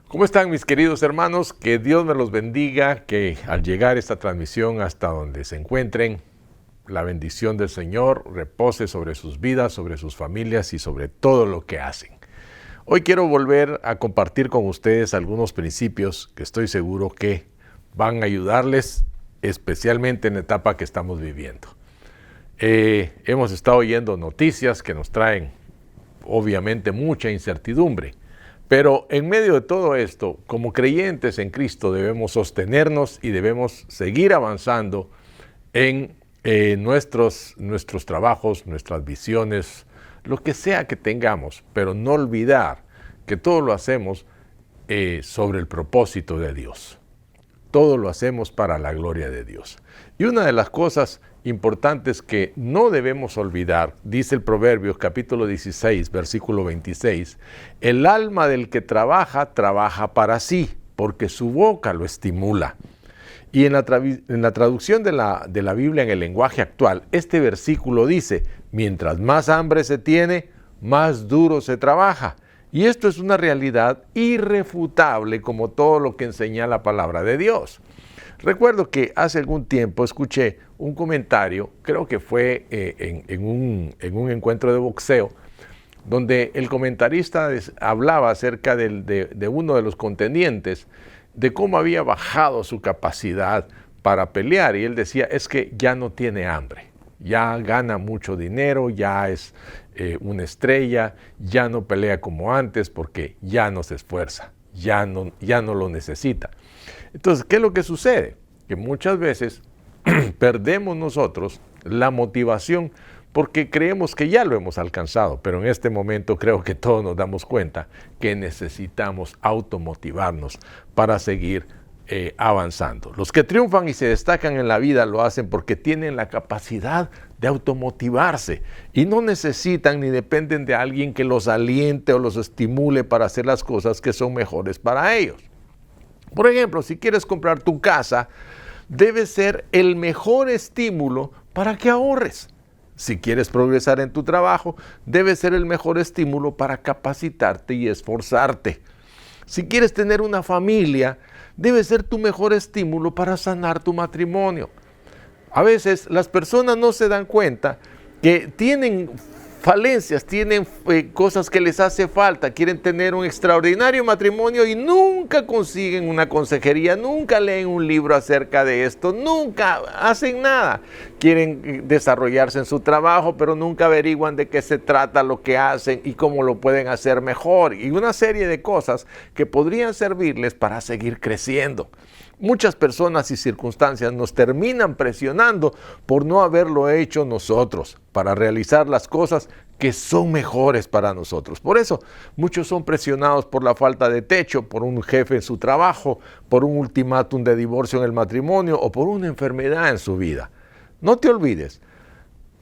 ¿Cómo están mis queridos hermanos? Que Dios me los bendiga, que al llegar esta transmisión hasta donde se encuentren, la bendición del Señor repose sobre sus vidas, sobre sus familias y sobre todo lo que hacen. Hoy quiero volver a compartir con ustedes algunos principios que estoy seguro que van a ayudarles, especialmente en la etapa que estamos viviendo. Hemos estado oyendo noticias que nos traen obviamente mucha incertidumbre. Pero en medio de todo esto, como creyentes en Cristo, debemos sostenernos y debemos seguir avanzando en nuestros trabajos, nuestras visiones, lo que sea que tengamos, pero no olvidar que todo lo hacemos sobre el propósito de Dios. Todo lo hacemos para la gloria de Dios. Y una de las cosas importantes que no debemos olvidar, dice el Proverbios capítulo 16, versículo 26, el alma del que trabaja, trabaja para sí, porque su boca lo estimula. Y en la traducción de la Biblia en el lenguaje actual, este versículo dice, mientras más hambre se tiene, más duro se trabaja. Y esto es una realidad irrefutable como todo lo que enseña la palabra de Dios. Recuerdo que hace algún tiempo escuché un comentario, creo que fue en un encuentro de boxeo, donde el comentarista hablaba acerca de uno de los contendientes, de cómo había bajado su capacidad para pelear. Y él decía, es que ya no tiene hambre, ya gana mucho dinero, ya es una estrella, ya no pelea como antes porque ya no se esfuerza, ya no lo necesita. Entonces, ¿qué es lo que sucede? Que muchas veces perdemos nosotros la motivación porque creemos que ya lo hemos alcanzado, pero en este momento creo que todos nos damos cuenta que necesitamos automotivarnos para seguir avanzando. Los que triunfan y se destacan en la vida lo hacen porque tienen la capacidad de automotivarse y no necesitan ni dependen de alguien que los aliente o los estimule para hacer las cosas que son mejores para ellos. Por ejemplo, si quieres comprar tu casa, debe ser el mejor estímulo para que ahorres. Si quieres progresar en tu trabajo, debe ser el mejor estímulo para capacitarte y esforzarte. Si quieres tener una familia, debe ser tu mejor estímulo para sanar tu matrimonio. A veces las personas no se dan cuenta que tienen falencias, tienen cosas que les hace falta, quieren tener un extraordinario matrimonio y nunca consiguen una consejería, nunca leen un libro acerca de esto, nunca hacen nada. Quieren desarrollarse en su trabajo, pero nunca averiguan de qué se trata lo que hacen y cómo lo pueden hacer mejor. Y una serie de cosas que podrían servirles para seguir creciendo. Muchas personas y circunstancias nos terminan presionando por no haberlo hecho nosotros, para realizar las cosas que son mejores para nosotros. Por eso, muchos son presionados por la falta de techo, por un jefe en su trabajo, por un ultimátum de divorcio en el matrimonio o por una enfermedad en su vida. No te olvides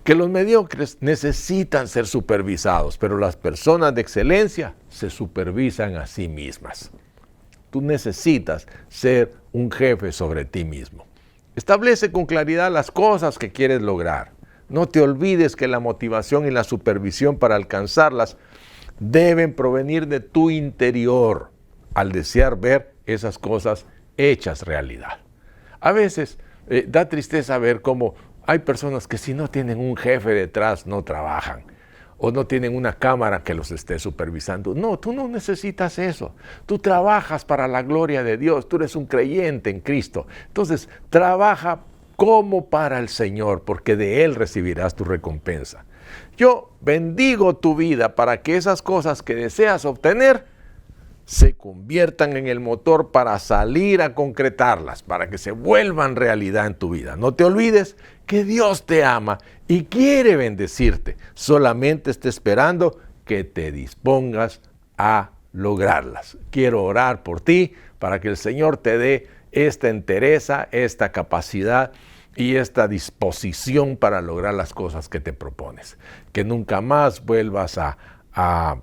que los mediocres necesitan ser supervisados, pero las personas de excelencia se supervisan a sí mismas. Tú necesitas ser un jefe sobre ti mismo. Establece con claridad las cosas que quieres lograr. No te olvides que la motivación y la supervisión para alcanzarlas deben provenir de tu interior al desear ver esas cosas hechas realidad. A veces da tristeza ver cómo hay personas que si no tienen un jefe detrás no trabajan. O no tienen una cámara que los esté supervisando. No, tú no necesitas eso. Tú trabajas para la gloria de Dios. Tú eres un creyente en Cristo. Entonces, trabaja como para el Señor, porque de Él recibirás tu recompensa. Yo bendigo tu vida para que esas cosas que deseas obtener se conviertan en el motor para salir a concretarlas, para que se vuelvan realidad en tu vida. No te olvides que Dios te ama y quiere bendecirte. Solamente está esperando que te dispongas a lograrlas. Quiero orar por ti para que el Señor te dé esta entereza, esta capacidad y esta disposición para lograr las cosas que te propones. Que nunca más vuelvas a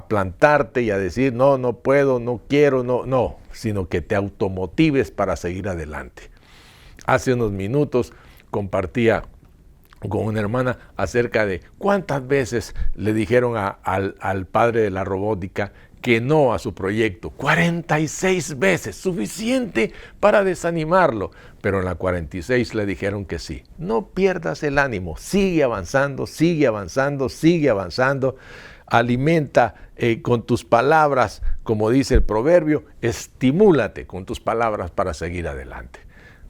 plantarte y a decir, no puedo, no quiero, no, sino que te automotives para seguir adelante. Hace unos minutos compartía con una hermana acerca de cuántas veces le dijeron al padre de la robótica que no a su proyecto. 46 veces, suficiente para desanimarlo. Pero en la 46 le dijeron que sí. No pierdas el ánimo, sigue avanzando, sigue avanzando, sigue avanzando. Alimenta con tus palabras, como dice el proverbio, estimúlate con tus palabras para seguir adelante.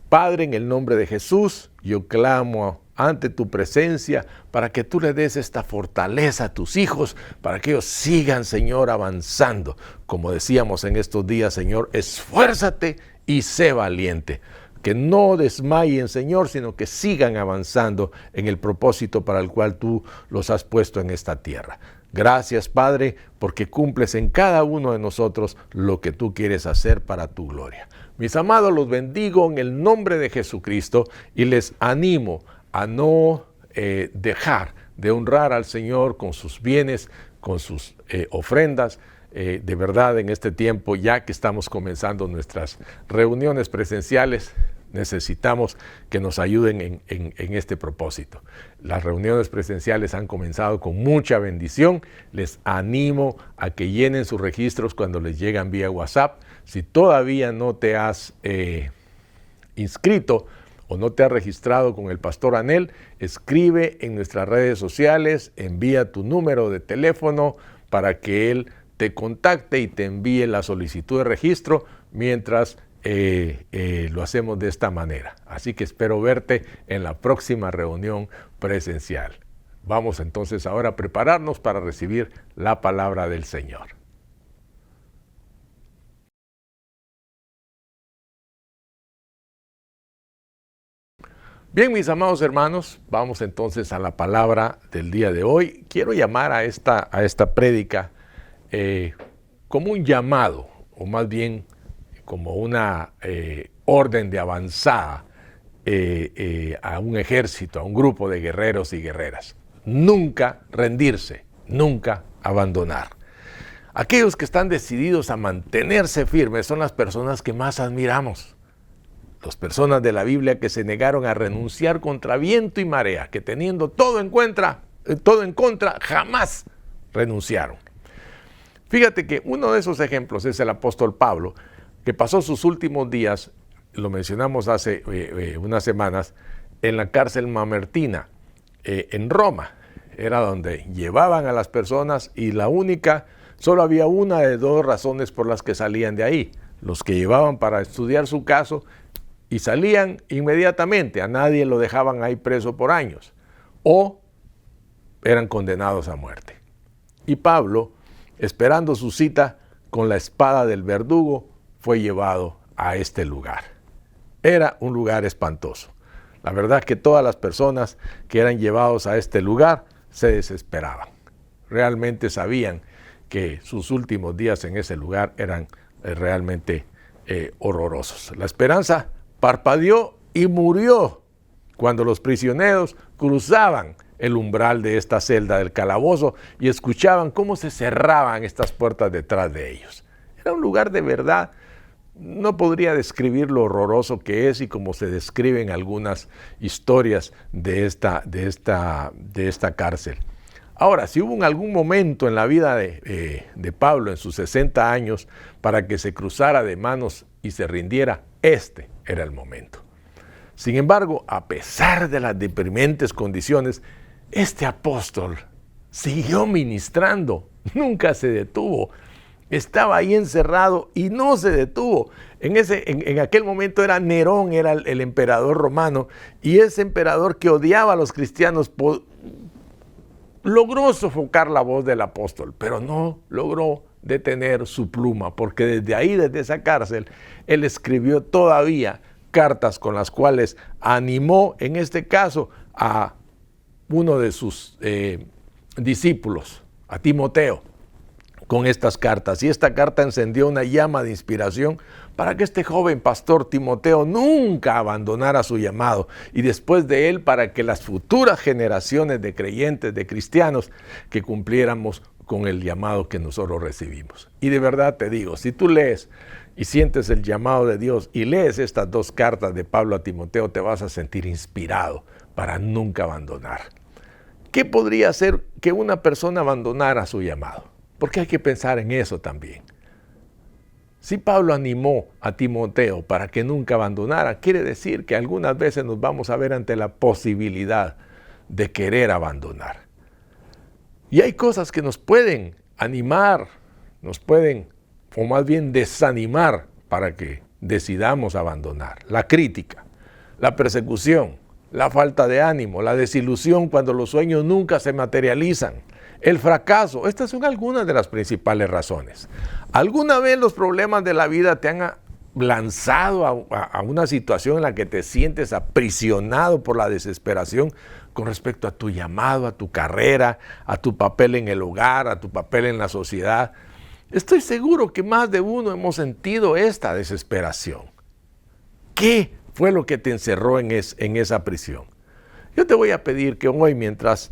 Padre, en el nombre de Jesús, yo clamo ante tu presencia para que tú le des esta fortaleza a tus hijos, para que ellos sigan, Señor, avanzando. Como decíamos en estos días, Señor, esfuérzate y sé valiente. Que no desmayen, Señor, sino que sigan avanzando en el propósito para el cual tú los has puesto en esta tierra. Gracias, Padre, porque cumples en cada uno de nosotros lo que tú quieres hacer para tu gloria. Mis amados, los bendigo en el nombre de Jesucristo y les animo a no dejar de honrar al Señor con sus bienes, con sus ofrendas. De verdad, en este tiempo, ya que estamos comenzando nuestras reuniones presenciales, necesitamos que nos ayuden en este propósito. Las reuniones presenciales han comenzado con mucha bendición. Les animo a que llenen sus registros cuando les llegan vía WhatsApp. Si todavía no te has inscrito o no te has registrado con el Pastor Anel, escribe en nuestras redes sociales, envía tu número de teléfono para que él te contacte y te envíe la solicitud de registro mientras lo hacemos de esta manera. Así que espero verte en la próxima reunión presencial. Vamos entonces ahora a prepararnos para recibir la palabra del Señor. Bien, mis amados hermanos, vamos entonces a la palabra del día de hoy. Quiero llamar a esta prédica como un llamado, o más bien como una orden de avanzada a un ejército, a un grupo de guerreros y guerreras. Nunca rendirse, nunca abandonar. Aquellos que están decididos a mantenerse firmes son las personas que más admiramos. Las personas de la Biblia que se negaron a renunciar contra viento y marea, que teniendo todo en contra, jamás renunciaron. Fíjate que uno de esos ejemplos es el apóstol Pablo, que pasó sus últimos días, lo mencionamos hace unas semanas, en la cárcel mamertina, en Roma. Era donde llevaban a las personas y solo había una de dos razones por las que salían de ahí. Los que llevaban para estudiar su caso y salían inmediatamente, a nadie lo dejaban ahí preso por años, o eran condenados a muerte. Y Pablo, esperando su cita con la espada del verdugo, fue llevado a este lugar. Era un lugar espantoso. La verdad que todas las personas que eran llevados a este lugar se desesperaban. Realmente sabían que sus últimos días en ese lugar eran realmente horrorosos. La esperanza parpadeó y murió cuando los prisioneros cruzaban el umbral de esta celda del calabozo y escuchaban cómo se cerraban estas puertas detrás de ellos. Era un lugar de verdad, no podría describir lo horroroso que es y como se describen algunas historias de esta cárcel. Ahora, si hubo en algún momento en la vida de Pablo en sus 60 años para que se cruzara de manos y se rindiera, este era el momento. Sin embargo, a pesar de las deprimentes condiciones, este apóstol siguió ministrando, nunca se detuvo. Estaba ahí encerrado y no se detuvo. En aquel momento era Nerón, era el emperador romano, y ese emperador que odiaba a los cristianos logró sofocar la voz del apóstol, pero no logró detener su pluma, porque desde esa cárcel, él escribió todavía cartas con las cuales animó, en este caso, a uno de sus discípulos, a Timoteo, con estas cartas. Y esta carta encendió una llama de inspiración para que este joven pastor Timoteo nunca abandonara su llamado, y después de él para que las futuras generaciones de creyentes, de cristianos, que cumpliéramos con el llamado que nosotros recibimos. Y de verdad te digo, si tú lees y sientes el llamado de Dios y lees estas dos cartas de Pablo a Timoteo, te vas a sentir inspirado para nunca abandonar. ¿Qué podría hacer que una persona abandonara su llamado? porque hay que pensar en eso también. Si Pablo animó a Timoteo para que nunca abandonara, quiere decir que algunas veces nos vamos a ver ante la posibilidad de querer abandonar. Y hay cosas que nos pueden animar, nos pueden, o más bien desanimar para que decidamos abandonar. La crítica, la persecución, la falta de ánimo, la desilusión cuando los sueños nunca se materializan, el fracaso. Estas son algunas de las principales razones. ¿Alguna vez los problemas de la vida te han lanzado a una situación en la que te sientes aprisionado por la desesperación con respecto a tu llamado, a tu carrera, a tu papel en el hogar, a tu papel en la sociedad? Estoy seguro que más de uno hemos sentido esta desesperación. ¿Qué fue lo que te encerró en esa prisión? Yo te voy a pedir que hoy, mientras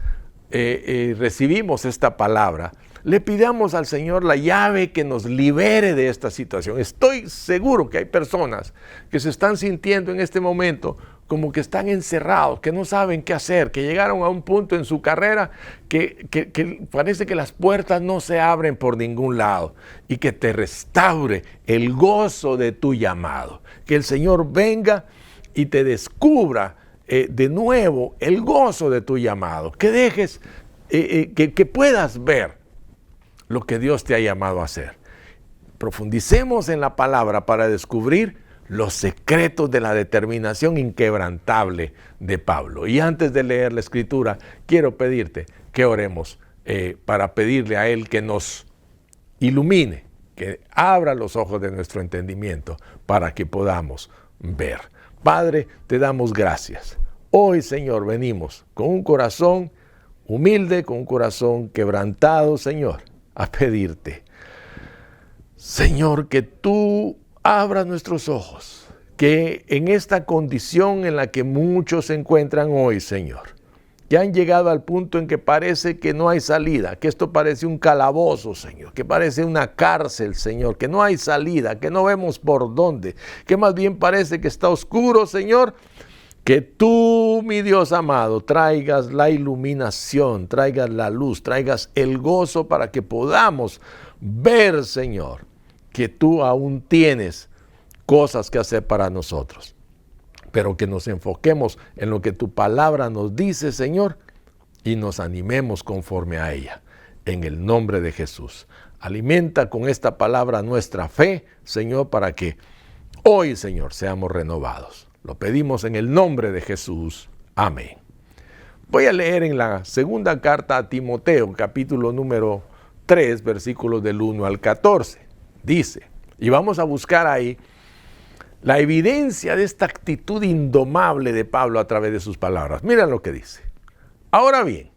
recibimos esta palabra, le pidamos al Señor la llave que nos libere de esta situación. Estoy seguro que hay personas que se están sintiendo en este momento como que están encerrados, que no saben qué hacer, que llegaron a un punto en su carrera que parece que las puertas no se abren por ningún lado, y que te restaure el gozo de tu llamado. Que el Señor venga y te descubra de nuevo el gozo de tu llamado. Que dejes, que puedas ver lo que Dios te ha llamado a hacer. Profundicemos en la palabra para descubrir los secretos de la determinación inquebrantable de Pablo. Y antes de leer la Escritura, quiero pedirte que oremos para pedirle a Él que nos ilumine, que abra los ojos de nuestro entendimiento para que podamos ver. Padre, te damos gracias. Hoy, Señor, venimos con un corazón humilde, con un corazón quebrantado, Señor, a pedirte, Señor, que tú abras nuestros ojos, que en esta condición en la que muchos se encuentran hoy, Señor, que han llegado al punto en que parece que no hay salida, que esto parece un calabozo, Señor, que parece una cárcel, Señor, que no hay salida, que no vemos por dónde, que más bien parece que está oscuro, Señor, que tú, mi Dios amado, traigas la iluminación, traigas la luz, traigas el gozo para que podamos ver, Señor, que tú aún tienes cosas que hacer para nosotros, pero que nos enfoquemos en lo que tu palabra nos dice, Señor, y nos animemos conforme a ella. En el nombre de Jesús. Alimenta con esta palabra nuestra fe, Señor, para que hoy, Señor, seamos renovados. Lo pedimos en el nombre de Jesús. Amén. Voy a leer en la segunda carta a Timoteo, capítulo número 3, versículos del 1 al 14. Dice, y vamos a buscar ahí la evidencia de esta actitud indomable de Pablo a través de sus palabras. Mira lo que dice. Ahora bien,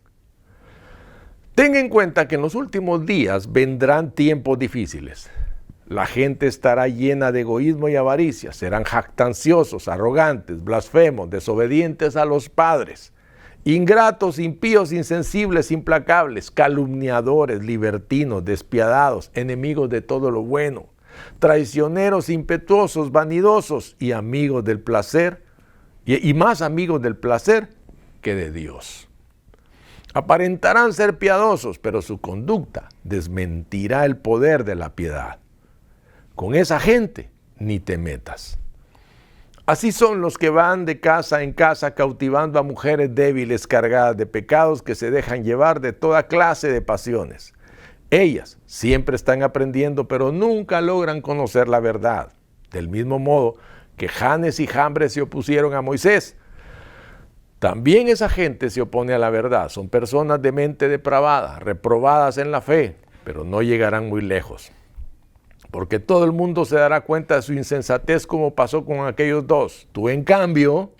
ten en cuenta que en los últimos días vendrán tiempos difíciles. La gente estará llena de egoísmo y avaricia, serán jactanciosos, arrogantes, blasfemos, desobedientes a los padres, ingratos, impíos, insensibles, implacables, calumniadores, libertinos, despiadados, enemigos de todo lo bueno, traicioneros, impetuosos, vanidosos y amigos del placer, y más amigos del placer que de Dios. Aparentarán ser piadosos, pero su conducta desmentirá el poder de la piedad. Con esa gente ni te metas. Así son los que van de casa en casa cautivando a mujeres débiles cargadas de pecados que se dejan llevar de toda clase de pasiones. Ellas siempre están aprendiendo, pero nunca logran conocer la verdad. Del mismo modo que Janes y Jambres se opusieron a Moisés, también esa gente se opone a la verdad. Son personas de mente depravada, reprobadas en la fe, pero no llegarán muy lejos. Porque todo el mundo se dará cuenta de su insensatez como pasó con aquellos dos. Tú, en cambio,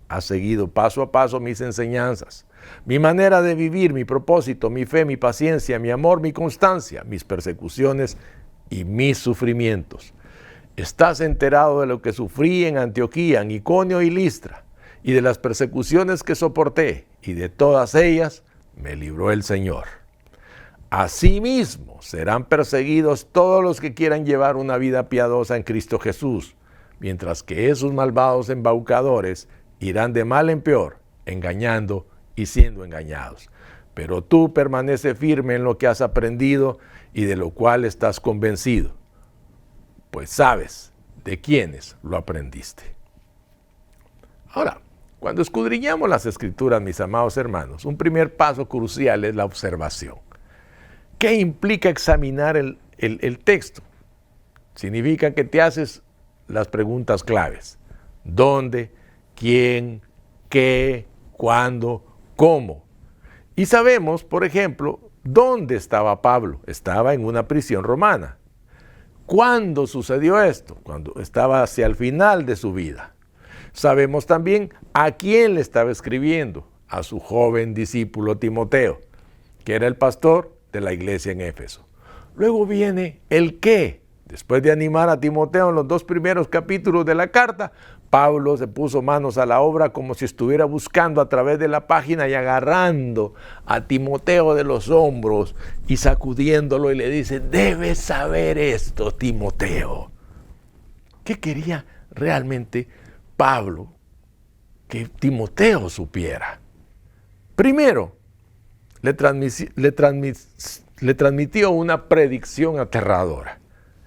has seguido paso a paso mis enseñanzas, mi manera de vivir, mi propósito, mi fe, mi paciencia, mi amor, mi constancia, mis persecuciones y mis sufrimientos. Estás enterado de lo que sufrí en Antioquía, en Iconio y Listra, y de las persecuciones que soporté, y de todas ellas me libró el Señor. Asimismo, serán perseguidos todos los que quieran llevar una vida piadosa en Cristo Jesús, mientras que esos malvados embaucadores irán de mal en peor, engañando y siendo engañados. Pero tú permanece firme en lo que has aprendido y de lo cual estás convencido, pues sabes de quiénes lo aprendiste. Ahora, cuando escudriñamos las Escrituras, mis amados hermanos, un primer paso crucial es la observación. ¿Qué implica examinar el texto? Significa que te haces las preguntas claves. ¿Dónde? ¿Quién? ¿Qué? ¿Cuándo? ¿Cómo? Y sabemos, por ejemplo, dónde estaba Pablo. Estaba en una prisión romana. ¿Cuándo sucedió esto? Cuando estaba hacia el final de su vida. Sabemos también a quién le estaba escribiendo. A su joven discípulo Timoteo, que era el pastor de la iglesia en Éfeso. Luego viene el qué. Después de animar a Timoteo en los 2 primeros capítulos de la carta, Pablo se puso manos a la obra como si estuviera buscando a través de la página y agarrando a Timoteo de los hombros y sacudiéndolo y le dice, debes saber esto, Timoteo. ¿Qué quería realmente Pablo que Timoteo supiera? Primero, le transmitió una predicción aterradora.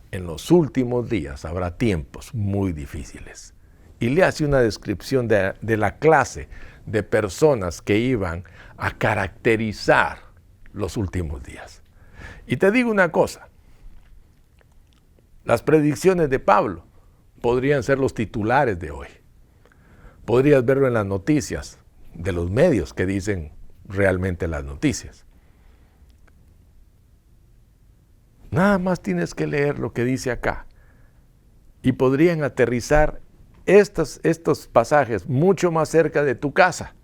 En los últimos días habrá tiempos muy difíciles. Y le hace una descripción de la clase de personas que iban a caracterizar los últimos días. Y te digo una cosa, las predicciones de Pablo podrían ser los titulares de hoy. Podrías verlo en las noticias de los medios que dicen realmente las noticias. Nada más tienes que leer lo que dice acá. Y podrían aterrizar estos pasajes mucho más cerca de tu casa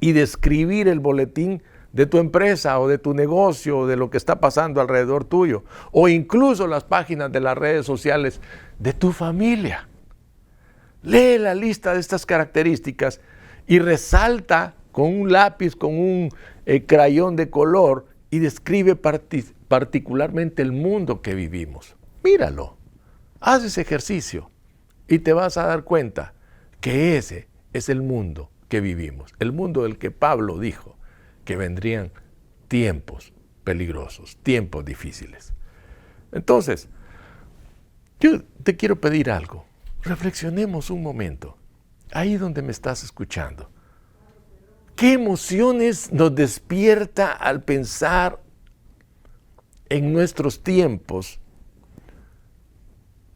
y describir el boletín de tu empresa o de tu negocio o de lo que está pasando alrededor tuyo o incluso las páginas de las redes sociales de tu familia. Lee la lista de estas características y resalta con un lápiz, con un crayón de color y describe particularmente el mundo que vivimos. Míralo, haz ese ejercicio y te vas a dar cuenta que ese es el mundo que vivimos, el mundo del que Pablo dijo que vendrían tiempos peligrosos, tiempos difíciles. Entonces, yo te quiero pedir algo, reflexionemos un momento, ahí donde me estás escuchando. ¿Qué emociones nos despierta al pensar en nuestros tiempos?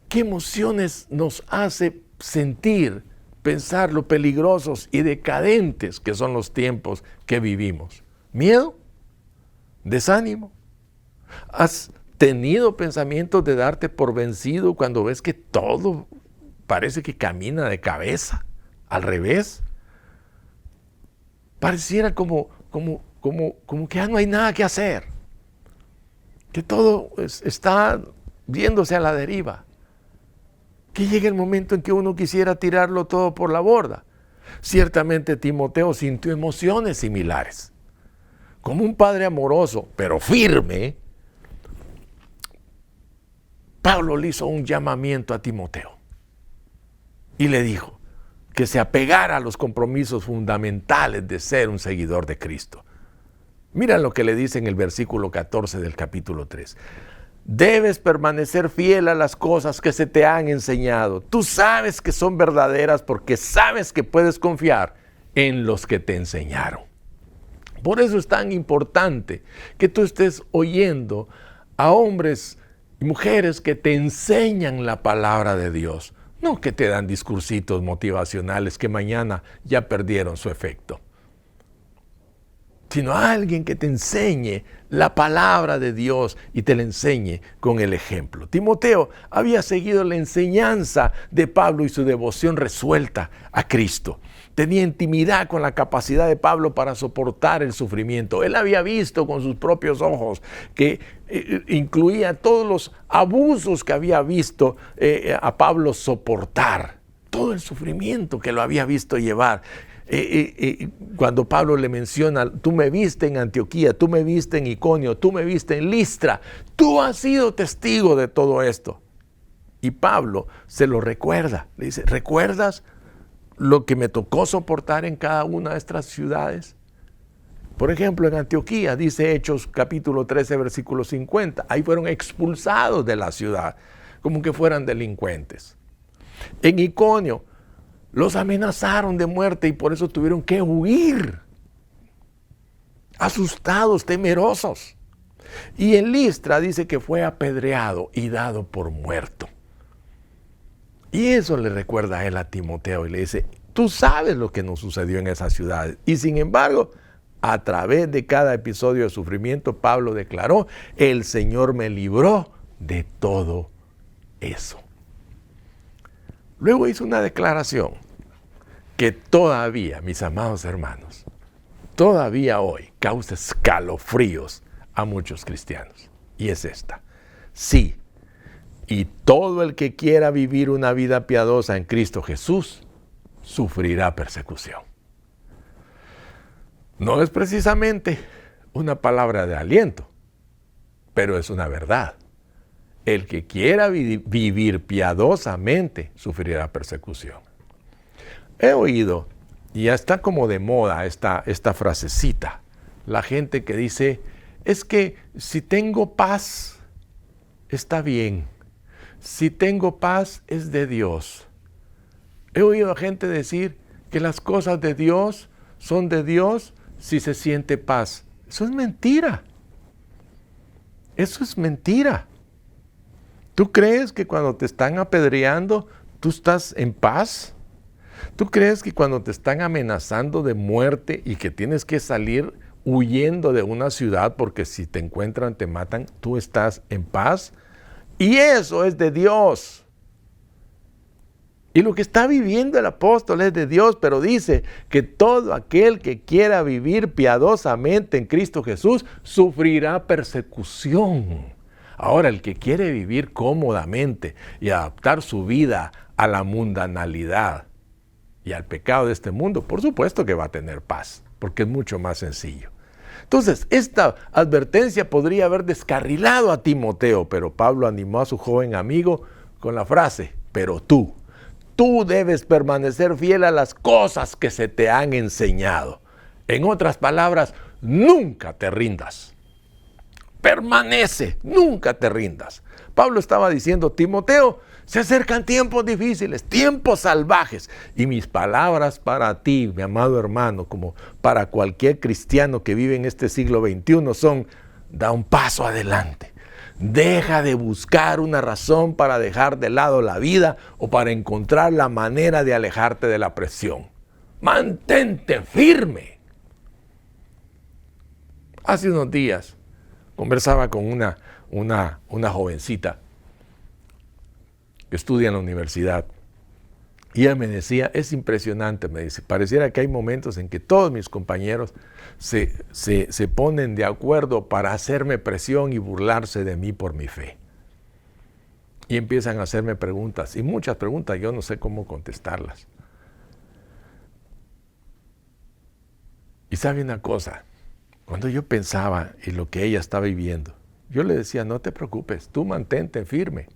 ¿Qué emociones nos hace sentir, pensar lo peligrosos y decadentes que son los tiempos que vivimos? ¿Miedo? ¿Desánimo? ¿Has tenido pensamientos de darte por vencido cuando ves que todo parece que camina de cabeza, al revés? Pareciera como que ya no hay nada que hacer, que todo está yéndose a la deriva, que llega el momento en que uno quisiera tirarlo todo por la borda. Ciertamente Timoteo sintió emociones similares. Como un padre amoroso, pero firme, Pablo le hizo un llamamiento a Timoteo y le dijo que se apegara a los compromisos fundamentales de ser un seguidor de Cristo. Mira lo que le dice en el versículo 14 del capítulo 3. Debes permanecer fiel a las cosas que se te han enseñado. Tú sabes que son verdaderas porque sabes que puedes confiar en los que te enseñaron. Por eso es tan importante que tú estés oyendo a hombres y mujeres que te enseñan la palabra de Dios. No que te dan discursitos motivacionales que mañana ya perdieron su efecto, sino a alguien que te enseñe la palabra de Dios y te la enseñe con el ejemplo. Timoteo había seguido la enseñanza de Pablo y su devoción resuelta a Cristo. Tenía intimidad con la capacidad de Pablo para soportar el sufrimiento. Él había visto con sus propios ojos que incluía todos los abusos que había visto a Pablo soportar. Todo el sufrimiento que lo había visto llevar. Cuando Pablo le menciona, tú me viste en Antioquía, tú me viste en Iconio, tú me viste en Listra, tú has sido testigo de todo esto. Y Pablo se lo recuerda, le dice, ¿recuerdas lo que me tocó soportar en cada una de estas ciudades? Por ejemplo, en Antioquía, dice Hechos capítulo 13, versículo 50, ahí fueron expulsados de la ciudad, como que fueran delincuentes. En Iconio, los amenazaron de muerte y por eso tuvieron que huir, asustados, temerosos. Y en Listra dice que fue apedreado y dado por muerto. Y eso le recuerda a él a Timoteo y le dice, tú sabes lo que nos sucedió en esas ciudades. Y sin embargo, a través de cada episodio de sufrimiento, Pablo declaró, el Señor me libró de todo eso. Luego hizo una declaración que todavía, mis amados hermanos, todavía hoy causa escalofríos a muchos cristianos. Y es esta. Sí, y todo el que quiera vivir una vida piadosa en Cristo Jesús, sufrirá persecución. No es precisamente una palabra de aliento, pero es una verdad. El que quiera vivir piadosamente, sufrirá persecución. He oído, y ya está como de moda esta frasecita, la gente que dice, es que si tengo paz, está bien. Si tengo paz, es de Dios. He oído a gente decir que las cosas de Dios son de Dios si se siente paz. Eso es mentira. Eso es mentira. ¿Tú crees que cuando te están apedreando, tú estás en paz? ¿Tú crees que cuando te están amenazando de muerte y que tienes que salir huyendo de una ciudad porque si te encuentran te matan, tú estás en paz? Y eso es de Dios. Y lo que está viviendo el apóstol es de Dios, pero dice que todo aquel que quiera vivir piadosamente en Cristo Jesús sufrirá persecución. Ahora, el que quiere vivir cómodamente y adaptar su vida a la mundanalidad y al pecado de este mundo, por supuesto que va a tener paz, porque es mucho más sencillo. Entonces, esta advertencia podría haber descarrilado a Timoteo, pero Pablo animó a su joven amigo con la frase, pero tú debes permanecer fiel a las cosas que se te han enseñado. En otras palabras, nunca te rindas. Permanece, nunca te rindas. Pablo estaba diciendo, Timoteo, se acercan tiempos difíciles, tiempos salvajes. Y mis palabras para ti, mi amado hermano, como para cualquier cristiano que vive en este siglo XXI son, da un paso adelante. Deja de buscar una razón para dejar de lado la vida o para encontrar la manera de alejarte de la presión. Mantente firme. Hace unos días conversaba con una jovencita que estudia en la universidad y ella me decía, es impresionante, me dice, pareciera que hay momentos en que todos mis compañeros se ponen de acuerdo para hacerme presión y burlarse de mí por mi fe. Y empiezan a hacerme preguntas, y muchas preguntas, yo no sé cómo contestarlas. Y sabe una cosa, cuando yo pensaba en lo que ella estaba viviendo, yo le decía, no te preocupes, tú mantente firme,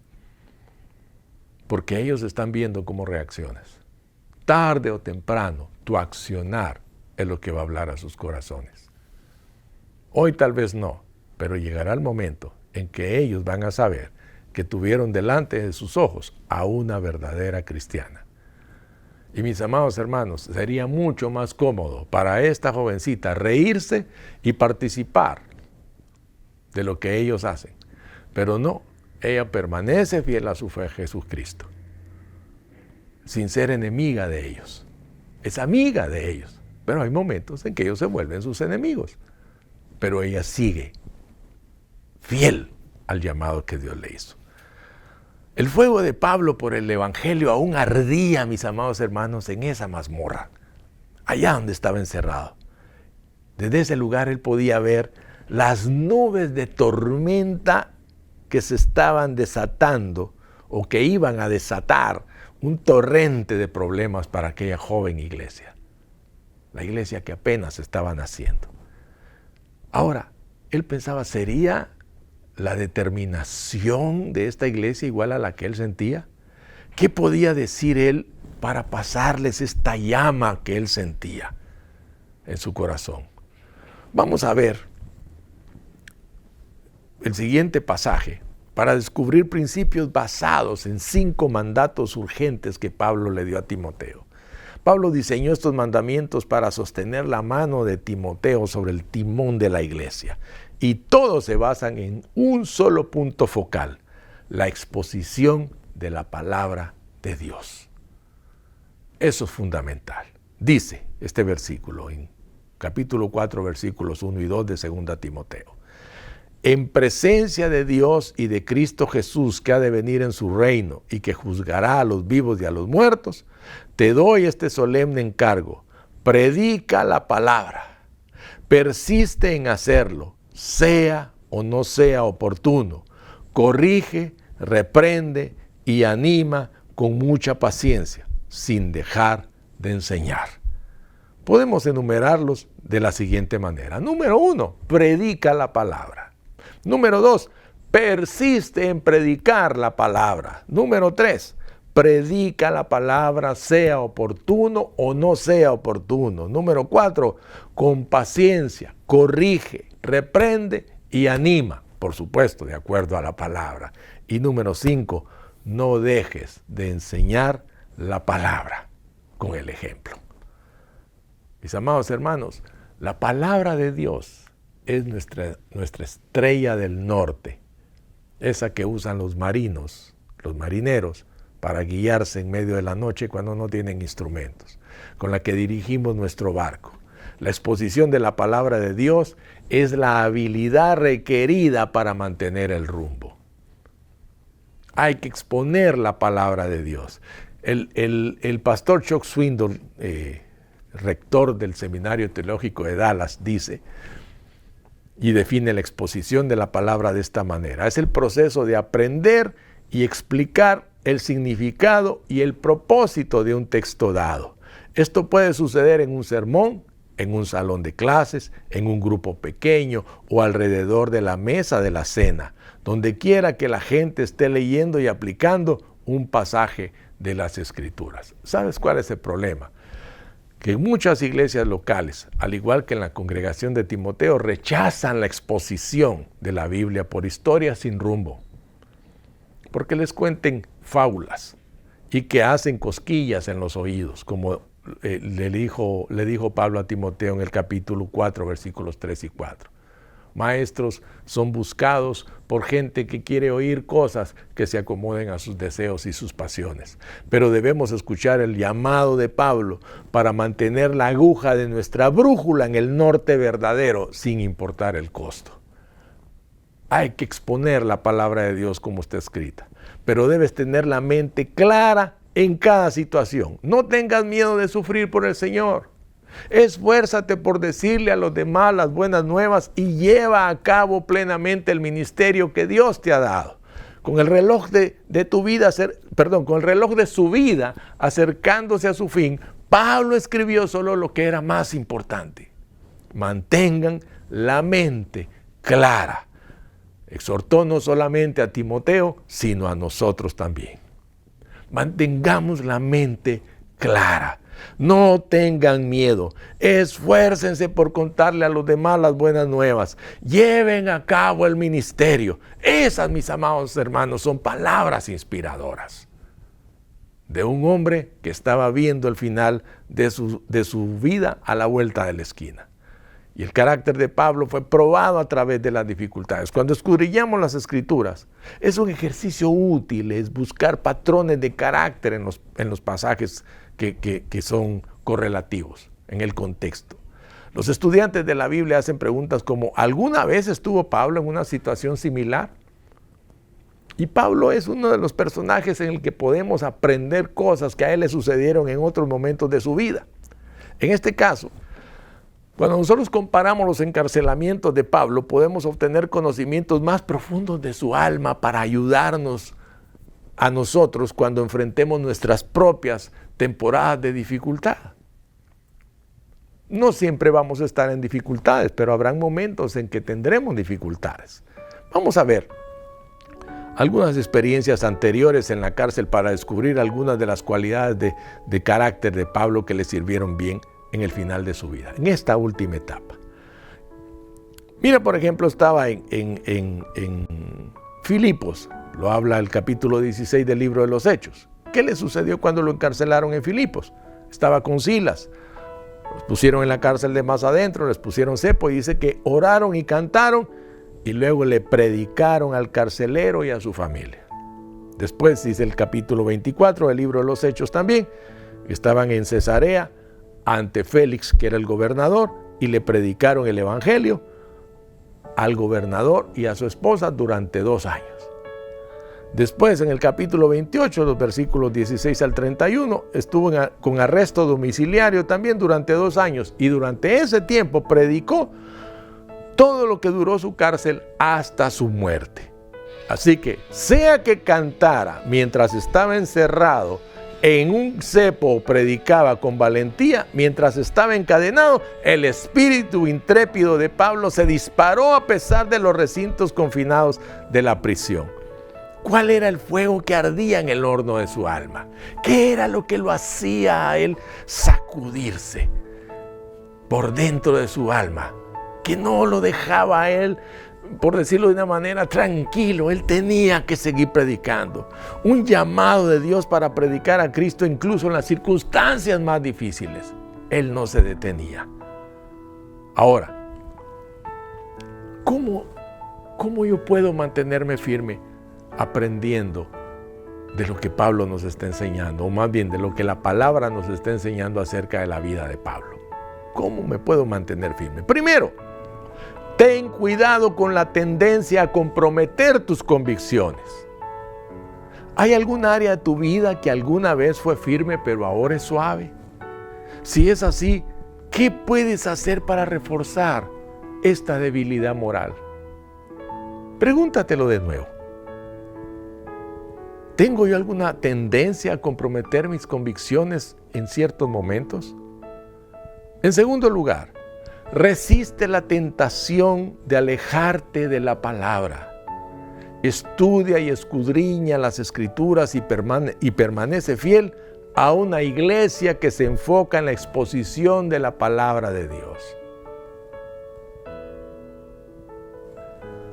porque ellos están viendo cómo reaccionas. Tarde o temprano, tu accionar es lo que va a hablar a sus corazones. Hoy tal vez no, pero llegará el momento en que ellos van a saber que tuvieron delante de sus ojos a una verdadera cristiana. Y mis amados hermanos, sería mucho más cómodo para esta jovencita reírse y participar de lo que ellos hacen. Pero no, ella permanece fiel a su fe en Jesucristo, sin ser enemiga de ellos. Es amiga de ellos, pero hay momentos en que ellos se vuelven sus enemigos. Pero ella sigue fiel al llamado que Dios le hizo. El fuego de Pablo por el Evangelio aún ardía, mis amados hermanos, en esa mazmorra, allá donde estaba encerrado. Desde ese lugar él podía ver las nubes de tormenta que se estaban desatando o que iban a desatar un torrente de problemas para aquella joven iglesia. La iglesia que apenas estaba naciendo. Ahora, él pensaba, ¿sería la determinación de esta iglesia igual a la que él sentía? ¿Qué podía decir él para pasarles esta llama que él sentía en su corazón? Vamos a ver el siguiente pasaje para descubrir principios basados en 5 mandatos urgentes que Pablo le dio a Timoteo. Pablo diseñó estos mandamientos para sostener la mano de Timoteo sobre el timón de la iglesia. Y todos se basan en un solo punto focal: la exposición de la palabra de Dios. Eso es fundamental. Dice este versículo en capítulo 4, versículos 1 y 2 de 2 Timoteo. En presencia de Dios y de Cristo Jesús, que ha de venir en su reino y que juzgará a los vivos y a los muertos, te doy este solemne encargo: predica la palabra, persiste en hacerlo, sea o no sea oportuno, corrige, reprende y anima con mucha paciencia, sin dejar de enseñar. Podemos enumerarlos de la siguiente manera. Número 1, predica la palabra. Número 2, persiste en predicar la palabra. Número 3, predica la palabra, sea oportuno o no sea oportuno. Número 4, con paciencia, corrige, reprende y anima, por supuesto, de acuerdo a la palabra. Y número 5, no dejes de enseñar la palabra con el ejemplo. Mis amados hermanos, la palabra de Dios es nuestra estrella del norte, esa que usan los marineros, para guiarse en medio de la noche cuando no tienen instrumentos, con la que dirigimos nuestro barco. La exposición de la palabra de Dios es la habilidad requerida para mantener el rumbo. Hay que exponer la palabra de Dios. El pastor Chuck Swindoll, rector del Seminario Teológico de Dallas, dice y define la exposición de la palabra de esta manera: es el proceso de aprender y explicar el significado y el propósito de un texto dado. Esto puede suceder en un sermón, en un salón de clases, en un grupo pequeño o alrededor de la mesa de la cena, donde quiera que la gente esté leyendo y aplicando un pasaje de las Escrituras. ¿Sabes cuál es el problema? Que muchas iglesias locales, al igual que en la congregación de Timoteo, rechazan la exposición de la Biblia por historias sin rumbo, porque les cuenten fábulas y que hacen cosquillas en los oídos, como le dijo Pablo a Timoteo en el capítulo 4, versículos 3 y 4. Maestros son buscados por gente que quiere oír cosas que se acomoden a sus deseos y sus pasiones. Pero debemos escuchar el llamado de Pablo para mantener la aguja de nuestra brújula en el norte verdadero, sin importar el costo. Hay que exponer la palabra de Dios como está escrita, pero debes tener la mente clara en cada situación. No tengas miedo de sufrir por el Señor. Esfuérzate por decirle a los demás las buenas nuevas y lleva a cabo plenamente el ministerio que Dios te ha dado. Con el reloj con el reloj de su vida acercándose a su fin, Pablo escribió solo lo que era más importante. Mantengan la mente clara. Exhortó no solamente a Timoteo, sino a nosotros también. Mantengamos la mente clara. No tengan miedo, esfuércense por contarle a los demás las buenas nuevas, lleven a cabo el ministerio. Esas, mis amados hermanos, son palabras inspiradoras de un hombre que estaba viendo el final de su vida a la vuelta de la esquina. Y el carácter de Pablo fue probado a través de las dificultades. Cuando escudriñamos las Escrituras, es un ejercicio útil, es buscar patrones de carácter en los pasajes que son correlativos en el contexto. Los estudiantes de la Biblia hacen preguntas como: ¿alguna vez estuvo Pablo en una situación similar? Y Pablo es uno de los personajes en el que podemos aprender cosas que a él le sucedieron en otros momentos de su vida. En este caso, cuando nosotros comparamos los encarcelamientos de Pablo, podemos obtener conocimientos más profundos de su alma para ayudarnos a nosotros cuando enfrentemos nuestras propias temporadas de dificultad. No siempre vamos a estar en dificultades, pero habrán momentos en que tendremos dificultades. Vamos a ver algunas experiencias anteriores en la cárcel para descubrir algunas de las cualidades de carácter de Pablo que le sirvieron bien en el final de su vida, en esta última etapa. Mira, por ejemplo, estaba en Filipos, lo habla el capítulo 16 del libro de los Hechos. ¿Qué le sucedió cuando lo encarcelaron en Filipos? Estaba con Silas, los pusieron en la cárcel de más adentro, les pusieron cepo y dice que oraron y cantaron y luego le predicaron al carcelero y a su familia. Después dice el capítulo 24 del libro de los Hechos también, estaban en Cesarea ante Félix, que era el gobernador, y le predicaron el evangelio al gobernador y a su esposa durante 2 años. Después, en el capítulo 28, los versículos 16 al 31, estuvo con arresto domiciliario también durante 2 años, y durante ese tiempo predicó todo lo que duró su cárcel hasta su muerte. Así que, sea que cantara mientras estaba encerrado en un cepo, predicaba con valentía, mientras estaba encadenado, el espíritu intrépido de Pablo se disparó a pesar de los recintos confinados de la prisión. ¿Cuál era el fuego que ardía en el horno de su alma? ¿Qué era lo que lo hacía a él sacudirse por dentro de su alma? Que no lo dejaba a él, por decirlo de una manera, tranquilo. Él tenía que seguir predicando. Un llamado de Dios para predicar a Cristo incluso en las circunstancias más difíciles. Él no se detenía. Ahora, ¿cómo yo puedo mantenerme firme aprendiendo de lo que Pablo nos está enseñando? O más bien de lo que la palabra nos está enseñando acerca de la vida de Pablo. ¿Cómo me puedo mantener firme? Primero, ten cuidado con la tendencia a comprometer tus convicciones. ¿Hay alguna área de tu vida que alguna vez fue firme pero ahora es suave? Si es así, ¿qué puedes hacer para reforzar esta debilidad moral? Pregúntatelo de nuevo. ¿Tengo yo alguna tendencia a comprometer mis convicciones en ciertos momentos? En segundo lugar, resiste la tentación de alejarte de la palabra. Estudia y escudriña las Escrituras y permanece fiel a una iglesia que se enfoca en la exposición de la palabra de Dios.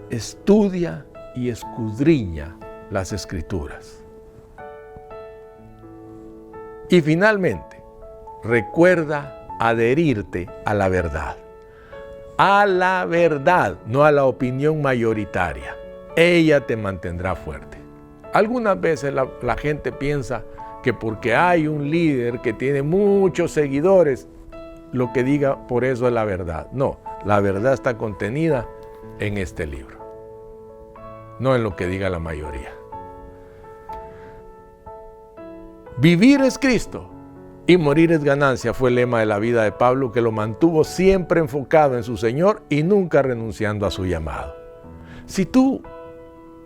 Estudia y escudriña las Escrituras. Y finalmente, recuerda adherirte a la verdad. A la verdad, no a la opinión mayoritaria. Ella te mantendrá fuerte. Algunas veces la gente piensa que porque hay un líder que tiene muchos seguidores, lo que diga por eso es la verdad. No, la verdad está contenida en este libro, no en lo que diga la mayoría. Vivir es Cristo y morir es ganancia fue el lema de la vida de Pablo, que lo mantuvo siempre enfocado en su Señor y nunca renunciando a su llamado. Si tú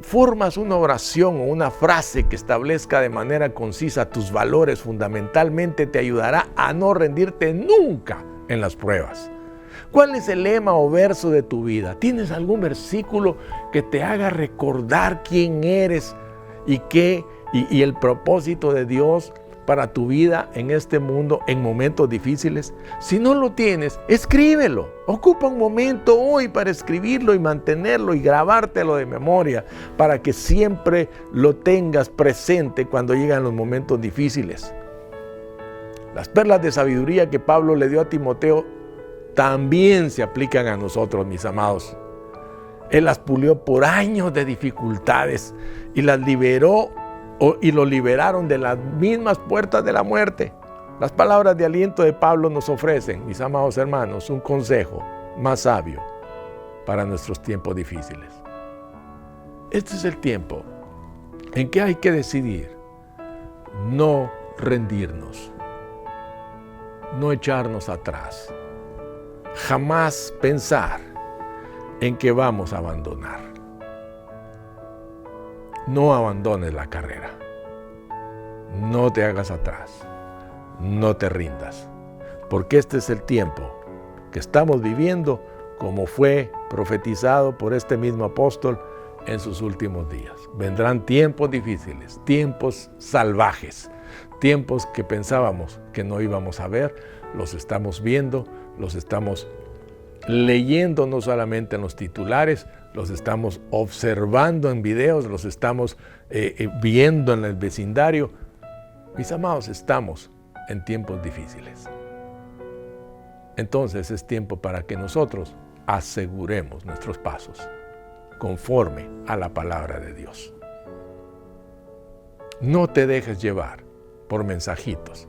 formas una oración o una frase que establezca de manera concisa tus valores, fundamentalmente te ayudará a no rendirte nunca en las pruebas. ¿Cuál es el lema o verso de tu vida? ¿Tienes algún versículo que te haga recordar quién eres y el propósito de Dios para tu vida en este mundo en momentos difíciles? Si no lo tienes, escríbelo. Ocupa un momento hoy para escribirlo y mantenerlo y grabártelo de memoria para que siempre lo tengas presente cuando llegan los momentos difíciles. Las perlas de sabiduría que Pablo le dio a Timoteo también se aplican a nosotros, mis amados. Él las pulió por años de dificultades y las liberó y lo liberaron de las mismas puertas de la muerte. Las palabras de aliento de Pablo nos ofrecen, mis amados hermanos, un consejo más sabio para nuestros tiempos difíciles. Este es el tiempo en que hay que decidir no rendirnos, no echarnos atrás, jamás pensar en que vamos a abandonar. No abandones la carrera, no te hagas atrás, no te rindas, porque este es el tiempo que estamos viviendo como fue profetizado por este mismo apóstol en sus últimos días. Vendrán tiempos difíciles, tiempos salvajes, tiempos que pensábamos que no íbamos a ver, los estamos viendo, los estamos leyendo no solamente en los titulares, los estamos observando en videos, los estamos viendo en el vecindario. Mis amados, estamos en tiempos difíciles. Entonces es tiempo para que nosotros aseguremos nuestros pasos conforme a la palabra de Dios. No te dejes llevar por mensajitos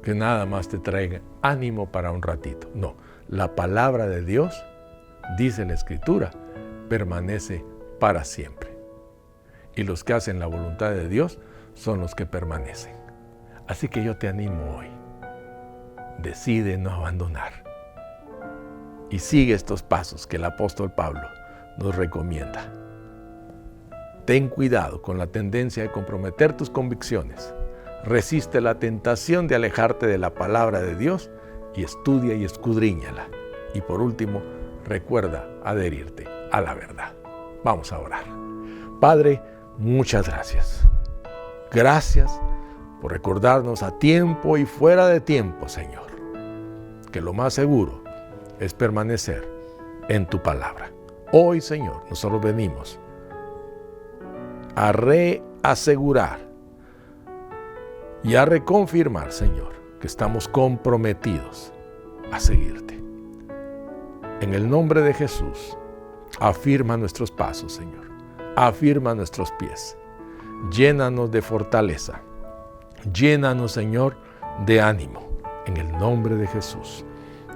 que nada más te traigan ánimo para un ratito. No, la palabra de Dios, dice la Escritura, permanece para siempre. Y los que hacen la voluntad de Dios son los que permanecen. Así que yo te animo hoy. Decide no abandonar. Y sigue estos pasos que el apóstol Pablo nos recomienda. Ten cuidado con la tendencia de comprometer tus convicciones. Resiste la tentación de alejarte de la palabra de Dios y estudia y escudriñala. Y por último, recuerda adherirte a la verdad. Vamos a orar. Padre, muchas gracias. Gracias por recordarnos a tiempo y fuera de tiempo, Señor, que lo más seguro es permanecer en tu palabra. Hoy, Señor, nosotros venimos a reasegurar y a reconfirmar, Señor, que estamos comprometidos a seguirte. En el nombre de Jesús, afirma nuestros pasos, Señor. Afirma nuestros pies. Llénanos de fortaleza. Llénanos, Señor, de ánimo. En el nombre de Jesús.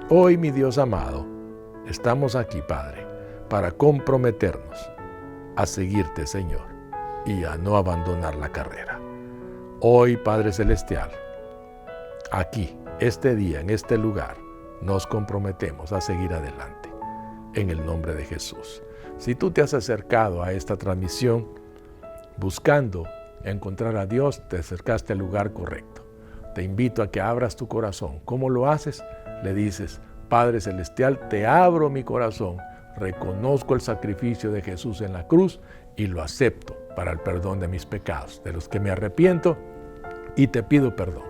Hoy, mi Dios amado, estamos aquí, Padre, para comprometernos a seguirte, Señor, y a no abandonar la carrera. Hoy, Padre Celestial, aquí, este día, en este lugar, nos comprometemos a seguir adelante, en el nombre de Jesús. Si tú te has acercado a esta transmisión buscando encontrar a Dios, te acercaste al lugar correcto. Te invito a que abras tu corazón. ¿Cómo lo haces? Le dices: Padre Celestial, te abro mi corazón, reconozco el sacrificio de Jesús en la cruz y lo acepto para el perdón de mis pecados, de los que me arrepiento, y te pido perdón.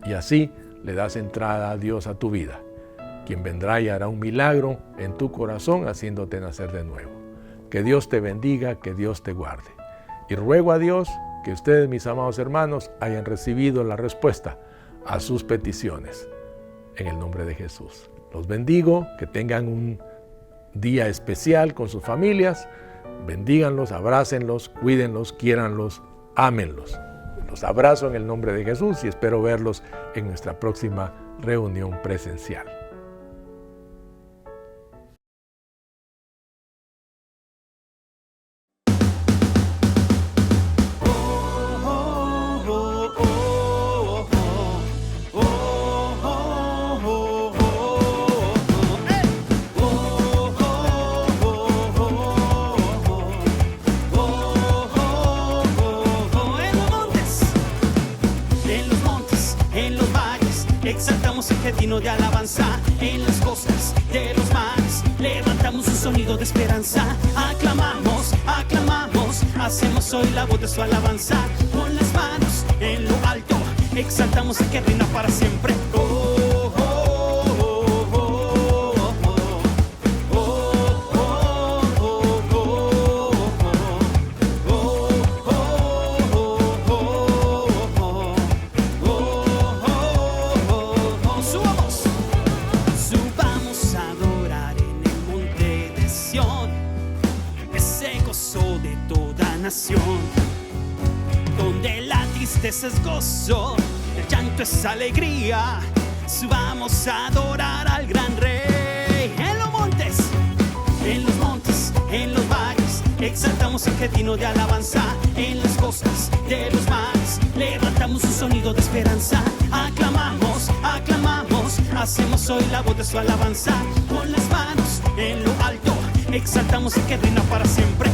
Y así le das entrada a Dios a tu vida, quien vendrá y hará un milagro en tu corazón haciéndote nacer de nuevo. Que Dios te bendiga, que Dios te guarde. Y ruego a Dios que ustedes, mis amados hermanos, hayan recibido la respuesta a sus peticiones. En el nombre de Jesús. Los bendigo, que tengan un día especial con sus familias. Bendíganlos, abrácenlos, cuídenlos, quiéranlos, ámenlos. Los abrazo en el nombre de Jesús y espero verlos en nuestra próxima reunión presencial. Exaltamos el gétino de alabanza en las costas de los mares. Levantamos un sonido de esperanza. Aclamamos, aclamamos. Hacemos hoy la voz de su alabanza. Con las manos en lo alto. Exaltamos el que reina para siempre. Donde la tristeza es gozo, el llanto es alegría. Subamos a adorar al gran rey. En los montes, en los valles, exaltamos el gétino de alabanza. En las costas de los mares, levantamos un sonido de esperanza. Aclamamos, aclamamos, hacemos hoy la voz de su alabanza. Con las manos en lo alto, exaltamos el que reina para siempre.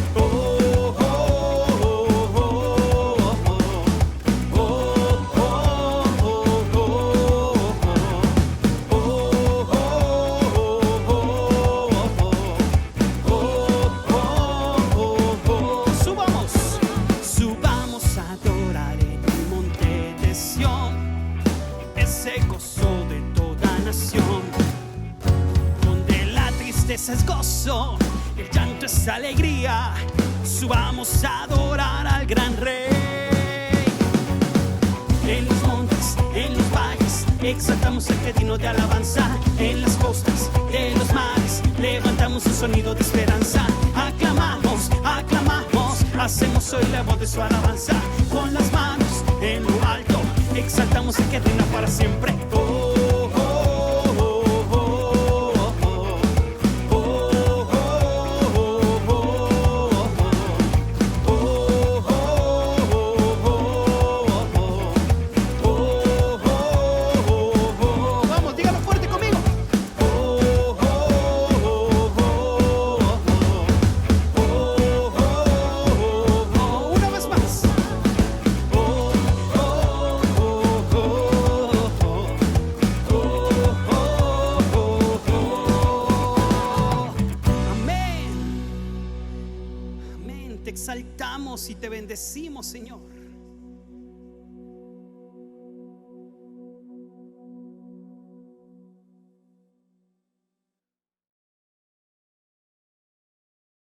Ese gozo de toda gozo, el llanto es alegría. Subamos a adorar al gran Rey. En los montes, en los valles, exaltamos al que digno de alabanza. En las costas de los mares, levantamos un sonido de esperanza. Aclamamos, aclamamos, hacemos hoy la voz de su alabanza. Con las manos en lo alto, exaltamos al que reina para siempre. Oh, oh, oh, oh, oh, oh. Te exaltamos y te bendecimos, Señor.